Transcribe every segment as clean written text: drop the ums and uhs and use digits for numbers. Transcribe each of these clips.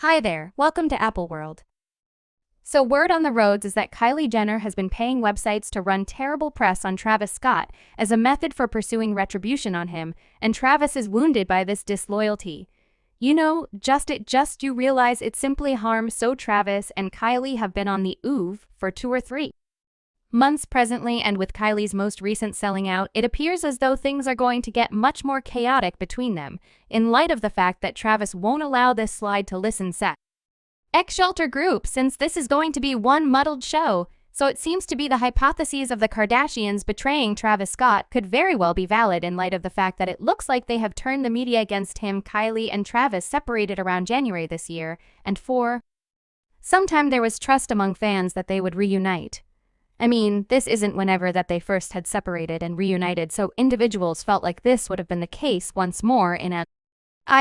Hi there, welcome to Apple World. So word on the roads is that Kylie Jenner has been paying websites to run terrible press on Travis Scott as a method for pursuing retribution on him, and Travis is wounded by this disloyalty. You realize it simply harms. So Travis and Kylie have been on the oove for 2 or 3 months presently, and with Kylie's most recent selling out, it appears as though things are going to get much more chaotic between them, in light of the fact that Travis won't allow this slide to listen set. Shelter group, since this is going to be one muddled show, so it seems to be the hypotheses of the Kardashians betraying Travis Scott could very well be valid in light of the fact that it looks like they have turned the media against him. Kylie and Travis separated around January this year, and for some time there was trust among fans that they would reunite. I mean, this isn't whenever that they first had separated and reunited, so individuals felt like this would have been the case once more in a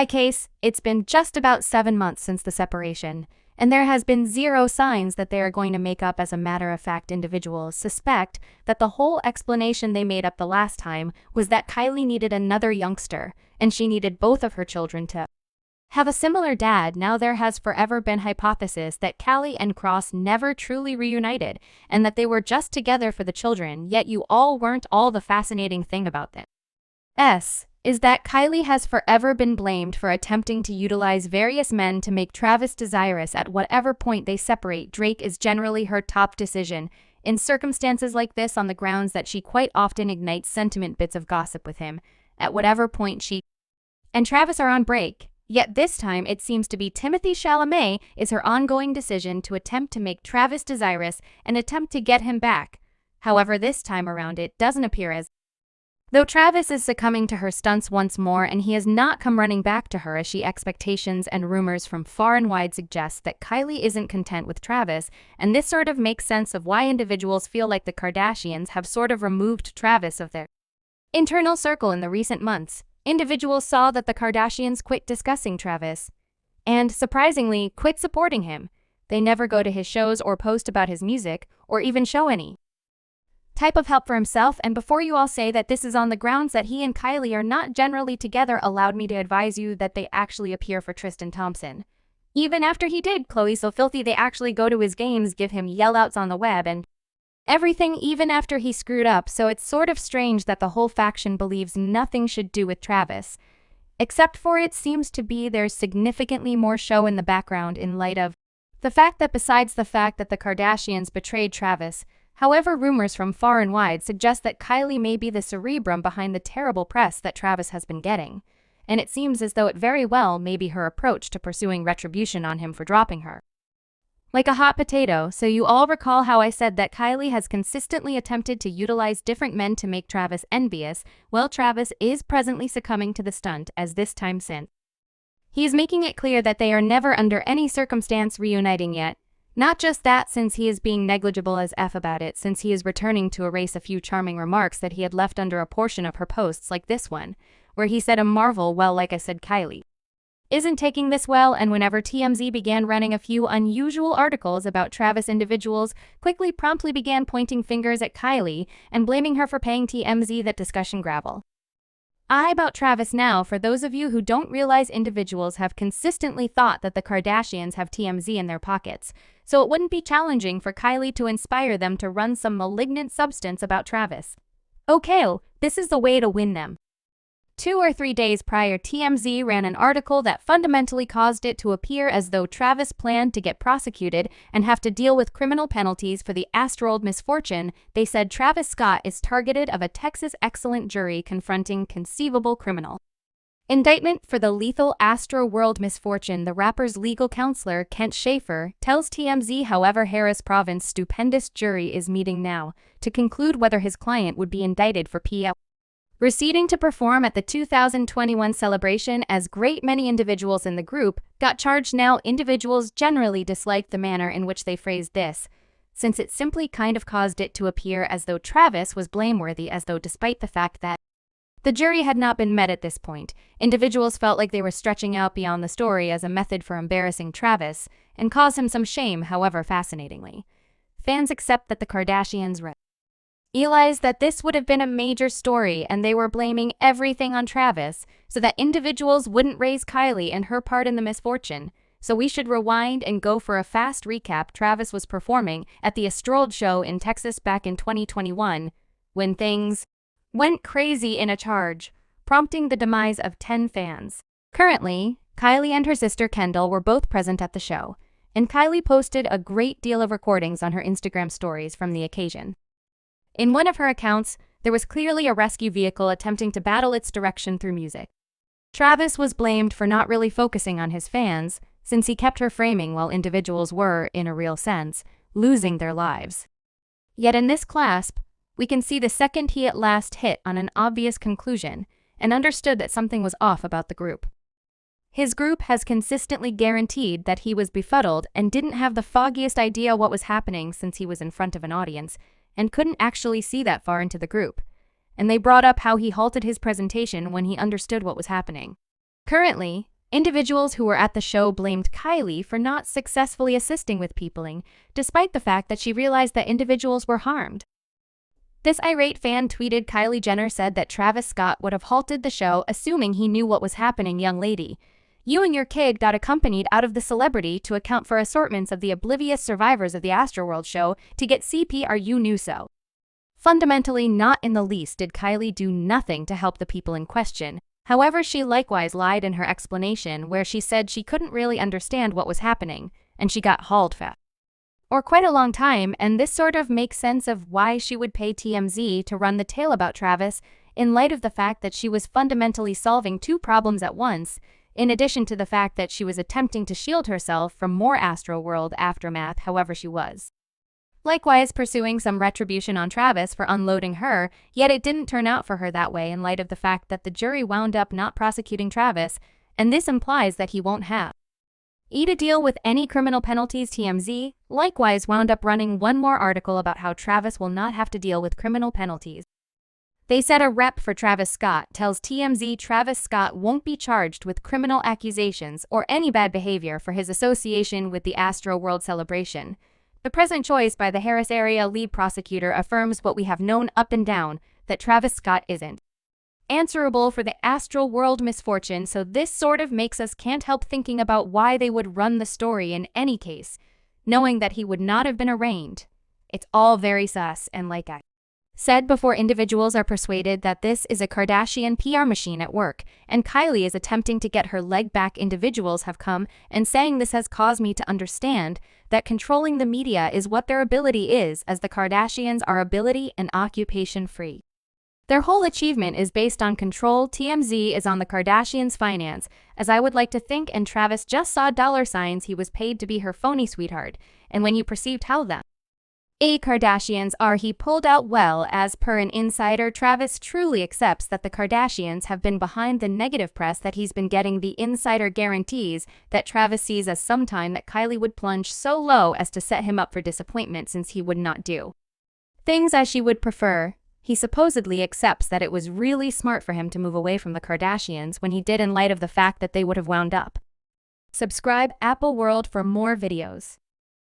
case. It's been just about 7 months since the separation, and there has been zero signs that they are going to make up. As a matter of fact, individuals suspect that the whole explanation they made up the last time was that Kylie needed another youngster, and she needed both of her children to have a similar dad. Now there has forever been hypothesis that Kylie and Cross never truly reunited, and that they were just together for the children, yet you all weren't. All the fascinating thing about this is that Kylie has forever been blamed for attempting to utilize various men to make Travis desirous. At whatever point they separate, Drake is generally her top decision in circumstances like this, on the grounds that she quite often ignites sentiment bits of gossip with him at whatever point she and Travis are on break. Yet this time it seems to be Timothée Chalamet is her ongoing decision to attempt to make Travis desirous and attempt to get him back. However, this time around it doesn't appear as though Travis is succumbing to her stunts once more, and he has not come running back to her as she expectations and rumors from far and wide suggest that Kylie isn't content with Travis, and this sort of makes sense of why individuals feel like the Kardashians have sort of removed Travis of their internal circle in the recent months. Individuals saw that the Kardashians quit discussing Travis and, surprisingly, quit supporting him. They never go to his shows or post about his music or even show any type of help for himself. And before you all say that this is on the grounds that he and Kylie are not generally together, allowed me to advise you that they actually appear for Tristan Thompson. Even after he did Chloe So Filthy, they actually go to his games, give him yell-outs on the web and everything, even after he screwed up. So it's sort of strange that the whole faction believes nothing should do with Travis, except for it seems to be there's significantly more show in the background in light of the fact that besides the fact that the Kardashians betrayed Travis, however, rumors from far and wide suggest that Kylie may be the cerebrum behind the terrible press that Travis has been getting, and it seems as though it very well may be her approach to pursuing retribution on him for dropping her like a hot potato. So you all recall how I said that Kylie has consistently attempted to utilize different men to make Travis envious. Well, Travis is presently succumbing to the stunt, as this time since he is making it clear that they are never under any circumstance reuniting yet. Not just that, since he is being negligible as F about it, since he is returning to erase a few charming remarks that he had left under a portion of her posts, like this one, where he said a marvel. Well, like I said, Kylie isn't taking this well, and whenever TMZ began running a few unusual articles about Travis, individuals promptly began pointing fingers at Kylie and blaming her for paying TMZ that discussion gravel. About Travis now, for those of you who don't realize, individuals have consistently thought that the Kardashians have TMZ in their pockets, so it wouldn't be challenging for Kylie to inspire them to run some malignant substance about Travis. Okay, this is the way to win them. 2 or 3 days prior, TMZ ran an article that fundamentally caused it to appear as though Travis planned to get prosecuted and have to deal with criminal penalties for the Astroworld misfortune. They said Travis Scott is targeted of a Texas excellent jury confronting conceivable criminal indictment for the lethal Astroworld misfortune. The rapper's legal counselor, Kent Schaefer, tells TMZ, however, Harris Province stupendous jury is meeting now to conclude whether his client would be indicted for proceeding to perform at the 2021 celebration. As great many individuals in the group got charged now, individuals generally disliked the manner in which they phrased this, since it simply kind of caused it to appear as though Travis was blameworthy, as though despite the fact that the jury had not been met at this point, individuals felt like they were stretching out beyond the story as a method for embarrassing Travis and cause him some shame. However, fascinatingly, fans accept that the Kardashians realized that this would have been a major story and they were blaming everything on Travis so that individuals wouldn't raise Kylie and her part in the misfortune. so we should rewind and go for a fast recap. Travis was performing at the Astrology show in Texas back in 2021 when things went crazy in a charge, prompting the demise of 10 fans. Currently, Kylie and her sister Kendall were both present at the show, and Kylie posted a great deal of recordings on her Instagram stories from the occasion. In one of her accounts, there was clearly a rescue vehicle attempting to battle its direction through music. Travis was blamed for not really focusing on his fans, since he kept her framing while individuals were, in a real sense, losing their lives. Yet in this clasp, we can see the second he at last hit on an obvious conclusion and understood that something was off about the group. His group has consistently guaranteed that he was befuddled and didn't have the foggiest idea what was happening since he was in front of an audience and couldn't actually see that far into the group. And they brought up how he halted his presentation when he understood what was happening. Currently, individuals who were at the show blamed Kylie for not successfully assisting with peopling, despite the fact that she realized that individuals were harmed. This irate fan tweeted, "Kylie Jenner said that Travis Scott would have halted the show assuming he knew what was happening. Young lady, you and your kid got accompanied out of the celebrity to account for assortments of the oblivious survivors of the Astroworld show to get CPR. You knew so." Fundamentally, not in the least did Kylie do nothing to help the people in question. However, she likewise lied in her explanation where she said she couldn't really understand what was happening, and she got hauled fast. Or quite a long time, and this sort of makes sense of why she would pay TMZ to run the tale about Travis in light of the fact that she was fundamentally solving two problems at once, in addition to the fact that she was attempting to shield herself from more Astroworld aftermath however she was. Likewise pursuing some retribution on Travis for unloading her, yet it didn't turn out for her that way in light of the fact that the jury wound up not prosecuting Travis, and this implies that he won't have to deal with any criminal penalties. TMZ likewise wound up running one more article about how Travis will not have to deal with criminal penalties. They said a rep for Travis Scott tells TMZ Travis Scott won't be charged with criminal accusations or any bad behavior for his association with the Astroworld celebration. The present choice by the Harris area lead prosecutor affirms what we have known up and down, that Travis Scott isn't answerable for the Astroworld misfortune, so this sort of makes us can't help thinking about why they would run the story in any case, knowing that he would not have been arraigned. It's all very sus, and like I said before, individuals are persuaded that this is a Kardashian PR machine at work, and Kylie is attempting to get her leg back. Individuals have come and saying this has caused me to understand that controlling the media is what their ability is, as the Kardashians are ability and occupation free. Their whole achievement is based on control. TMZ is on the Kardashians' finance, as I would like to think, and Travis just saw dollar signs he was paid to be her phony sweetheart, and when you perceived how them Kardashians are, he pulled out well. As per an insider, Travis truly accepts that the Kardashians have been behind the negative press that he's been getting. The insider guarantees that Travis sees as some time that Kylie would plunge so low as to set him up for disappointment, since he would not do things as she would prefer. He supposedly accepts that it was really smart for him to move away from the Kardashians when he did, in light of the fact that they would have wound up. Subscribe Apple World for more videos.